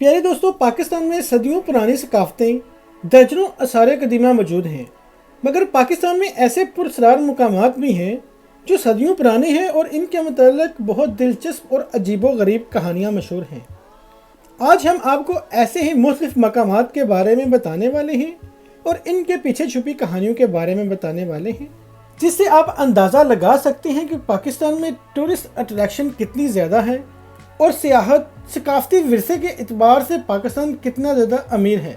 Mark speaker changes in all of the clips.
Speaker 1: प्यारे दोस्तों, पाकिस्तान में सदियों पुरानी सकाफतें, दर्जनों आसार कदीमा मौजूद हैं। मगर पाकिस्तान में ऐसे पुरस्कार मुकामात भी हैं जो सदियों पुराने हैं और इनके मतलब बहुत दिलचस्प और अजीबो गरीब कहानियाँ मशहूर हैं। आज हम आपको ऐसे ही मुख्तलिफ मकामात के बारे में बताने वाले हैं और इनके पीछे छुपी कहानियों के बारे में बताने वाले हैं, जिससे आप अंदाज़ा लगा सकते हैं कि पाकिस्तान में टूरिस्ट अट्रैक्शन कितनी ज़्यादा है और सियाहत सकाफती विरसे के एतबार से पाकिस्तान कितना ज़्यादा अमीर है।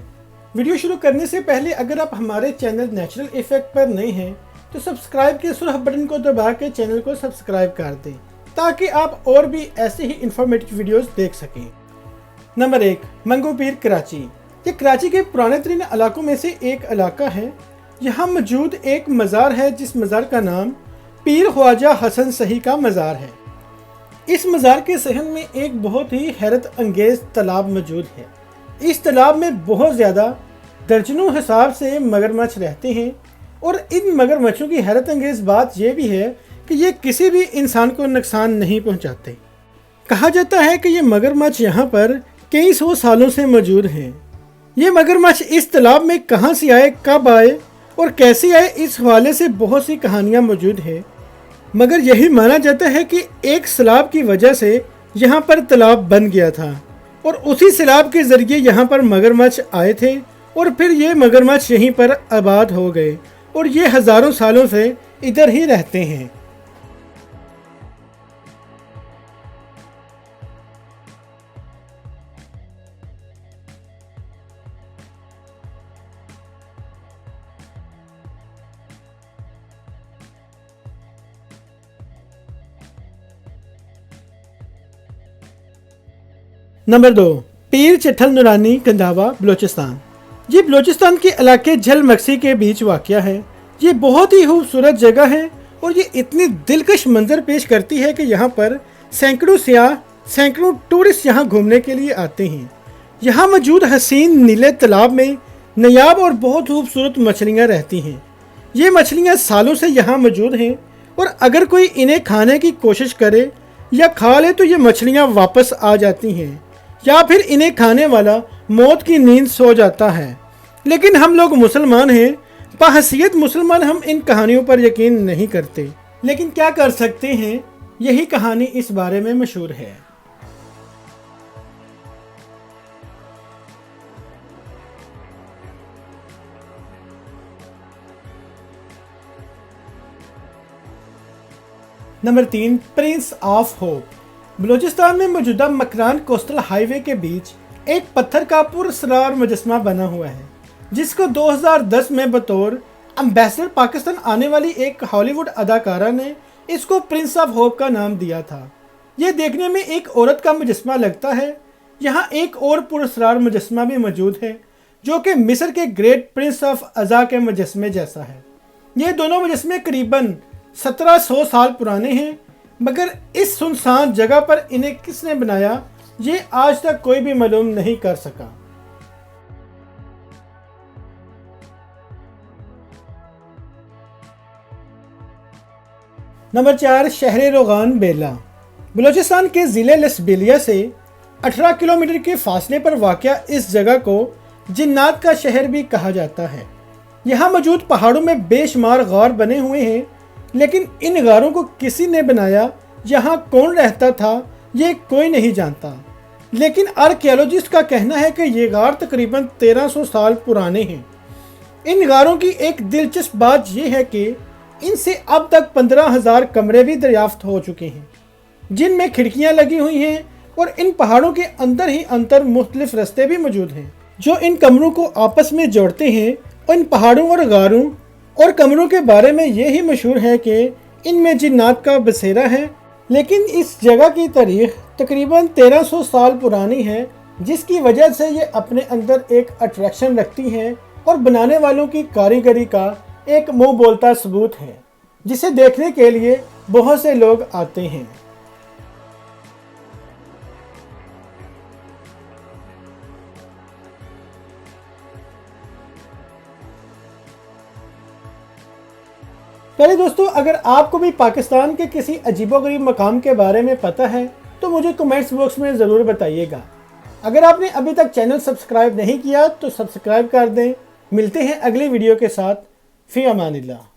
Speaker 1: वीडियो शुरू करने से पहले अगर आप हमारे चैनल नेचुरल इफेक्ट पर नए हैं तो सब्सक्राइब के सुर्ख बटन को दबा के चैनल को सब्सक्राइब कर दें ताकि आप और भी ऐसे ही इंफॉर्मेटिव वीडियोस देख सकें। नंबर 1, मंगो पीर, कराची। ये कराची के पुराने तरीन इलाकों में से एक इलाका है। यहाँ मौजूद एक मज़ार है जिस मज़ार का नाम पीर ख्वाजा हसन सही का मज़ार है। इस मज़ार के सहन में एक बहुत ही हैरत अंगेज़ तालाब मौजूद है। इस तालाब में बहुत ज़्यादा दर्जनों हिसाब से मगरमच्छ रहते हैं और इन मगरमच्छों की हैरत अंगेज़ बात यह भी है कि ये किसी भी इंसान को नुकसान नहीं पहुंचाते। कहा जाता है कि ये मगरमच्छ यहाँ पर कई सौ सालों से मौजूद हैं। ये मगरमच्छ इस तालाब में कहाँ से आए, कब आए और कैसे आए, इस हवाले से बहुत सी कहानियाँ मौजूद हैं। मगर यही माना जाता है कि एक सैलाब की वजह से यहाँ पर तालाब बन गया था और उसी सैलाब के ज़रिए यहाँ पर मगरमच्छ आए थे और फिर ये मगरमच्छ यहीं पर आबाद हो गए और ये हज़ारों सालों से इधर ही रहते हैं। नंबर 2, पीर चट्ठल नूरानी, कंधावा, बलोचिस्तान। ये बलोचिस्तान के इलाके झल मक्सी के बीच वाक़या है। ये बहुत ही खूबसूरत जगह है और ये इतनी दिलकश मंजर पेश करती है कि यहाँ पर सैकड़ों सियाह, सैकड़ों टूरिस्ट यहाँ घूमने के लिए आते हैं। यहाँ मौजूद हसीन नीले तालाब में नायाब और बहुत खूबसूरत मछलियाँ रहती हैं। ये मछलियाँ सालों से यहाँ मौजूद हैं और अगर कोई इन्हें खाने की कोशिश करे या खा ले तो ये मछलियाँ वापस आ जाती हैं या फिर इन्हें खाने वाला मौत की नींद सो जाता है। लेकिन हम लोग मुसलमान हैं, बहैसियत मुसलमान हम इन कहानियों पर यकीन नहीं करते, लेकिन क्या कर सकते हैं, यही कहानी इस बारे में मशहूर है। Number 3, Prince of hope. Balochistan में मौजूदा मकरान कोस्टल हाईवे के बीच एक पत्थर का पुरस्कार मुजस्मा बना हुआ है जिसको 2010 में बतौर एम्बेसडर पाकिस्तान आने वाली एक हॉलीवुड अदाकारा ने इसको प्रिंस ऑफ होप का नाम दिया था। यह देखने में एक औरत का मुजस्मा लगता है। यहाँ एक और पुरस्कार मुजस्मा भी मौजूद है जो कि मिस्र के ग्रेट प्रिंस ऑफ अजा के मुजस्मे जैसा है। ये दोनों मुजस्मे करीबन 1700 साल पुराने हैं, मगर इस सुनसान जगह पर इन्हें किसने बनाया ये आज तक कोई भी मालूम नहीं कर सका। नंबर 4, शहर रोगान, बेला। बलूचिस्तान के ज़िले लसबेलिया से 18 किलोमीटर के फासले पर वाक़या इस जगह को जिन्नात का शहर भी कहा जाता है। यहाँ मौजूद पहाड़ों में बेशुमार गार बने हुए हैं, लेकिन इन गारों को किसी ने बनाया, यहाँ कौन रहता था ये कोई नहीं जानता। लेकिन आर्कियोलॉजिस्ट का कहना है कि ये गार तकरीबन 1300 साल पुराने हैं। इन गारों की एक दिलचस्प बात यह है कि इनसे अब तक 15,000 कमरे भी दरियाफ्त हो चुके हैं जिनमें खिड़कियाँ लगी हुई हैं और इन पहाड़ों के अंदर ही अंदर मुख्तलिफ रास्ते भी मौजूद हैं जो इन कमरों को आपस में जोड़ते हैं। और इन पहाड़ों और गारों और कमरों के बारे में यही मशहूर है कि इनमें जिन्नात का बसेरा है। लेकिन इस जगह की तारीख तकरीबन 1300 साल पुरानी है, जिसकी वजह से ये अपने अंदर एक अट्रैक्शन रखती हैं और बनाने वालों की कारीगरी का एक मुंह बोलता सबूत है जिसे देखने के लिए बहुत से लोग आते हैं। पहले दोस्तों, अगर आपको भी पाकिस्तान के किसी अजीबोगरीब मकाम के बारे में पता है तो मुझे कमेंट्स बॉक्स में ज़रूर बताइएगा। اگر آپ نے ابھی تک چینل سبسکرائب نہیں کیا تو سبسکرائب کر دیں۔ ملتے ہیں اگلی ویڈیو کے ساتھ۔ فی امان اللہ۔